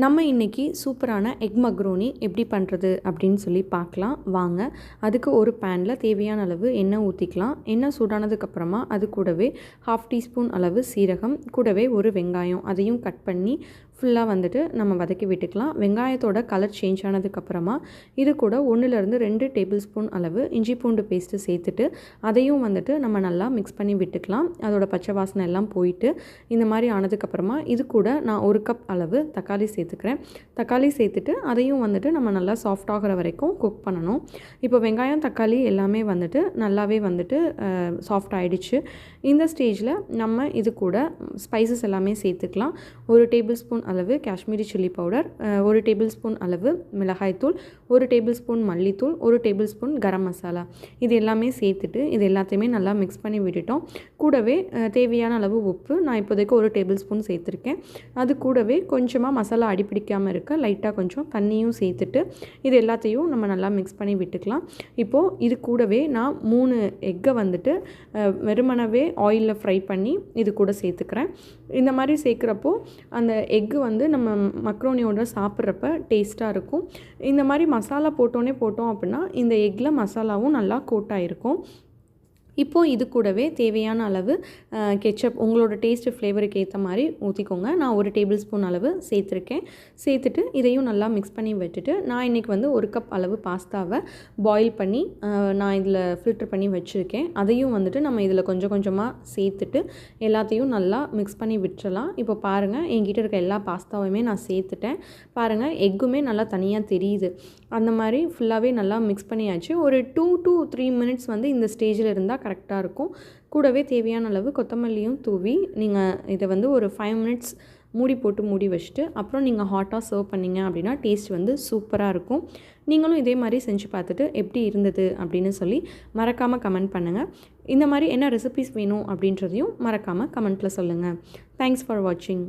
நம்ம இன்றைக்கி சூப்பரான எக் மக்ரோனி எப்படி பண்ணுறது அப்படின்னு சொல்லி பார்க்கலாம் வாங்க. அதுக்கு ஒரு பேனில் தேவையான அளவு எண்ணெய் ஊற்றிக்கலாம். எண்ணெய் சூடானதுக்கப்புறமா அது கூடவே 1/2 டீஸ்பூன் அளவு சீரகம், கூடவே ஒரு வெங்காயம் அதையும் கட் பண்ணி ஃபுல்லாக வந்துட்டு நம்ம வதக்கி விட்டுக்கலாம். வெங்காயத்தோட கலர் சேஞ்ச் ஆனதுக்கப்புறமா இது கூட 1-2 டேபிள் ஸ்பூன் அளவு இஞ்சி பூண்டு பேஸ்ட்டு சேர்த்துட்டு அதையும் வந்துட்டு நம்ம நல்லா மிக்ஸ் பண்ணி விட்டுக்கலாம். அதோட பச்சை வாசனை எல்லாம் போயிட்டு இந்த மாதிரி ஆனதுக்கப்புறமா இது கூட நான் 1 கப் அளவு தக்காளி சேர்த்துக்கிறேன். தக்காளி சேர்த்துட்டு அதையும் வந்துட்டு நம்ம நல்லா சாஃப்ட் ஆகிற வரைக்கும் குக் பண்ணணும். இப்போ வெங்காயம் தக்காளி எல்லாமே வந்துட்டு நல்லாவே வந்துட்டு சாஃப்ட் ஆகிடுச்சு. இந்த ஸ்டேஜில் நம்ம இது கூட ஸ்பைசஸ் எல்லாமே சேர்த்துக்கலாம். 1 டேபிள் ஸ்பூன் அளவு Kashmiri chilli powder, 1 table spoon அளவு மிளகாய்த்தூள், 1 டேபிள் ஸ்பூன் மல்லித்தூள், 1 டேபிள் ஸ்பூன் கரம் மசாலா இது எல்லாமே சேர்த்துட்டு இது எல்லாத்தையுமே நல்லா மிக்ஸ் பண்ணி விட்டுட்டோம். கூடவே தேவையான அளவு உப்பு நான் இப்போதைக்கு 1 டேபிள் ஸ்பூன் சேர்த்துருக்கேன். அது கூடவே கொஞ்சமாக மசாலா அடிப்பிடிக்காமல் இருக்க லைட்டாக கொஞ்சம் தண்ணியும் சேர்த்துட்டு இது எல்லாத்தையும் நம்ம நல்லா மிக்ஸ் பண்ணி விட்டுக்கலாம். இப்போது இது கூடவே நான் 3 எக்கை வந்துட்டு வெறுமனவே ஆயிலில் ஃப்ரை பண்ணி இது கூட சேர்த்துக்கிறேன். இந்த மாதிரி சேர்க்குறப்போ அந்த எக்கு வந்து நம்ம மக்ரோனியோட சாப்பிட்றப்ப டேஸ்ட்டாக இருக்கும். இந்த மாதிரி மசாலா போட்டோம் அப்படின்னா இந்த எக்கில் மசாலாவும் நல்லா கோட் ஆகிருக்கும். இப்போது இது கூடவே தேவையான அளவு கெச்சப் உங்களோட டேஸ்ட்டு ஃப்ளேவருக்கு ஏற்ற மாதிரி ஊற்றிக்கோங்க. நான் 1 டேபிள் ஸ்பூன் அளவு சேர்த்துருக்கேன். சேர்த்துட்டு இதையும் நல்லா மிக்ஸ் பண்ணி விட்டுட்டு நான் இன்றைக்கி வந்து 1 கப் அளவு பாஸ்தாவை பாயில் பண்ணி நான் இதில் ஃபில்டர் பண்ணி வச்சுருக்கேன். அதையும் வந்துட்டு நம்ம இதில் கொஞ்சம் கொஞ்சமாக சேர்த்துட்டு எல்லாத்தையும் நல்லா மிக்ஸ் பண்ணி விட்டுறலாம். இப்போ பாருங்கள், என்கிட்ட இருக்க எல்லா பாஸ்தாவையுமே நான் சேர்த்துட்டேன். பாருங்கள், எக்குமே நல்லா தனியாக தெரியுது. அந்த மாதிரி ஃபுல்லாகவே நல்லா மிக்ஸ் பண்ணியாச்சு. ஒரு 2 to 3 மினிட்ஸ் வந்து இந்த ஸ்டேஜில் இருந்தால் கரெக்டாக இருக்கும். கூடவே தேவையான அளவு கொத்தமல்லியும் தூவி நீங்கள் இதை வந்து ஒரு 5 மினிட்ஸ் மூடி வச்சுட்டு அப்புறம் நீங்கள் ஹாட்டாக சர்வ் பண்ணிங்க அப்படின்னா டேஸ்ட் வந்து சூப்பராக இருக்கும். நீங்களும் இதே மாதிரி செஞ்சு பார்த்துட்டு எப்படி இருந்தது அப்படின்னு சொல்லி மறக்காமல் கமெண்ட் பண்ணுங்கள். இந்த மாதிரி என்ன ரெசிபீஸ் வேணும் அப்படின்றதையும் மறக்காமல் கமெண்ட்டில் சொல்லுங்கள். தேங்க்ஸ் ஃபார் வாட்சிங்.